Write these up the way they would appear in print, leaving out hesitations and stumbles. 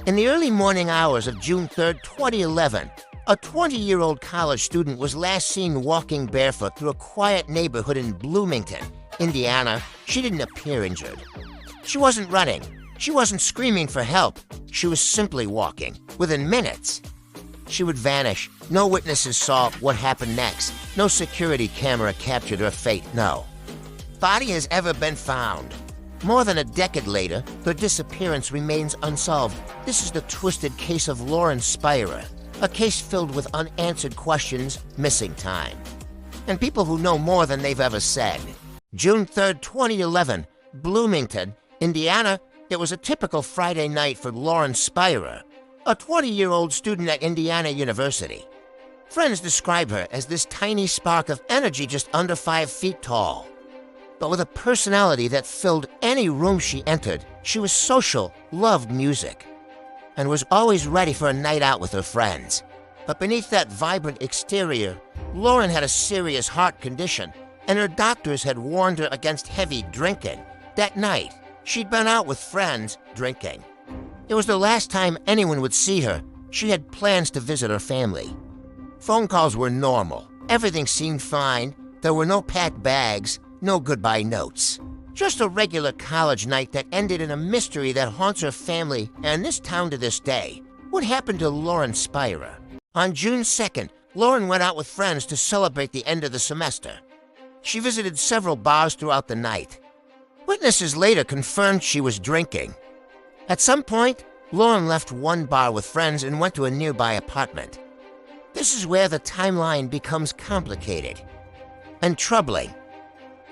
In the early morning hours of June 3, 2011, a 20-year-old college student was last seen walking barefoot through a quiet neighborhood in Bloomington, Indiana. She didn't appear injured. She wasn't running. She wasn't screaming for help. She was simply walking. Within minutes, she would vanish. No witnesses saw what happened next. No security camera captured her fate, no. Body has ever been found. More than a decade later, her disappearance remains unsolved. This is the twisted case of Lauren Spierer, a case filled with unanswered questions, missing time, and people who know more than they've ever said. June 3, 2011, Bloomington, Indiana. It was a typical Friday night for Lauren Spierer, a 20-year-old student at Indiana University. Friends describe her as this tiny spark of energy just under 5 feet tall. But with a personality that filled any room she entered, she was social, loved music, and was always ready for a night out with her friends. But beneath that vibrant exterior, Lauren had a serious heart condition, and her doctors had warned her against heavy drinking. That night, she'd been out with friends, drinking. It was the last time anyone would see her. She had plans to visit her family. Phone calls were normal. Everything seemed fine. There were no packed bags, no goodbye notes. Just a regular college night that ended in a mystery that haunts her family and this town to this day. What happened to Lauren Spierer? On June 2nd, Lauren went out with friends to celebrate the end of the semester. She visited several bars throughout the night. Witnesses later confirmed she was drinking. At some point, Lauren left one bar with friends and went to a nearby apartment. This is where the timeline becomes complicated and troubling.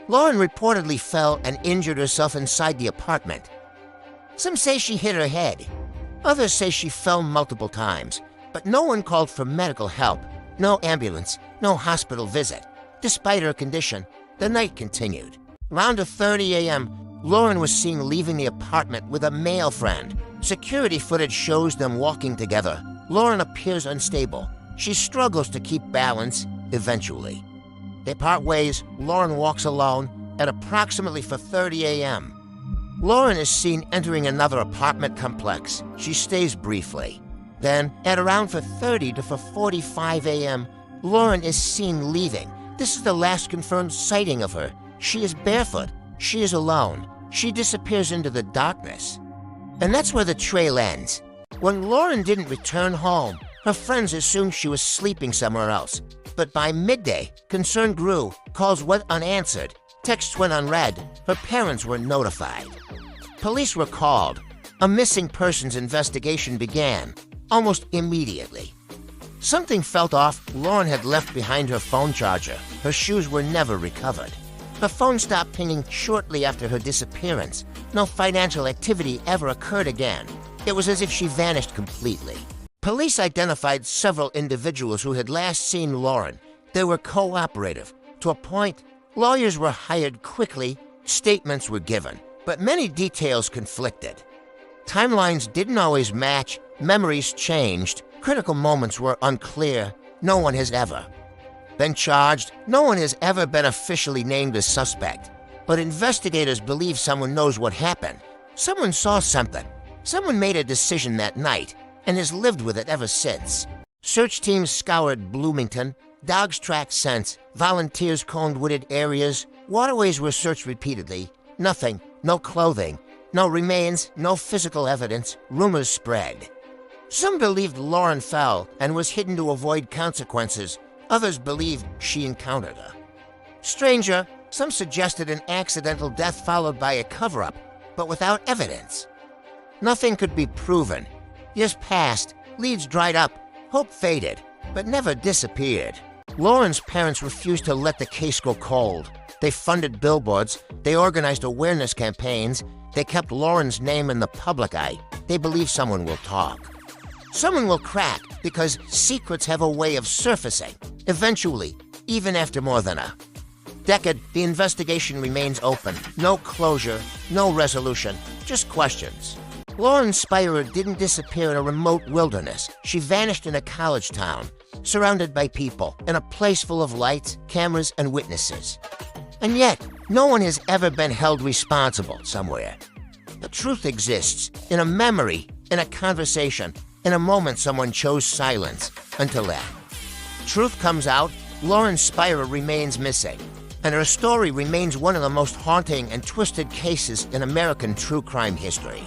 Lauren reportedly fell and injured herself inside the apartment. Some say she hit her head. Others say she fell multiple times, but no one called for medical help. No ambulance, no hospital visit. Despite her condition, the night continued. Around 30 a.m., Lauren was seen leaving the apartment with a male friend. Security footage shows them walking together. Lauren appears unstable. She struggles to keep balance, eventually. They part ways. Lauren walks alone at approximately 4:30 a.m. Lauren is seen entering another apartment complex. She stays briefly. Then, at around 4:30 to 4:45 a.m., Lauren is seen leaving. This is the last confirmed sighting of her. She is barefoot. She is alone. She disappears into the darkness. And that's where the trail ends. When Lauren didn't return home, her friends assumed she was sleeping somewhere else. But by midday, concern grew, calls went unanswered, texts went unread. Her parents were notified. Police were called. A missing persons investigation began, almost immediately. Something felt off. Lauren had left behind her phone charger. Her shoes were never recovered. Her phone stopped pinging shortly after her disappearance. No financial activity ever occurred again. It was as if she vanished completely. Police identified several individuals who had last seen Lauren. They were cooperative. To a point, lawyers were hired quickly, statements were given, but many details conflicted. Timelines didn't always match, memories changed, critical moments were unclear. No one has ever been charged. No one has ever been officially named as suspect. But investigators believe someone knows what happened. Someone saw something. Someone made a decision that night and has lived with it ever since. Search teams scoured Bloomington. Dogs tracked scents. Volunteers combed wooded areas. Waterways were searched repeatedly. Nothing. No clothing. No remains. No physical evidence. Rumors spread. Some believed Lauren fell and was hidden to avoid consequences. Others believed she encountered her. Stranger, some suggested an accidental death followed by a cover-up, but without evidence. Nothing could be proven. Years passed, leads dried up, hope faded, but never disappeared. Lauren's parents refused to let the case go cold. They funded billboards, they organized awareness campaigns, they kept Lauren's name in the public eye. They believe someone will talk. Someone will crack, because secrets have a way of surfacing. Eventually, even after more than a decade, the investigation remains open. No closure, no resolution, just questions. Lauren Spierer didn't disappear in a remote wilderness. She vanished in a college town, surrounded by people, in a place full of lights, cameras, and witnesses. And yet, no one has ever been held responsible somewhere. The truth exists in a memory in a conversation, in a moment someone chose silence, until that. Truth comes out, Lauren Spierer remains missing, and her story remains one of the most haunting and twisted cases in American true crime history.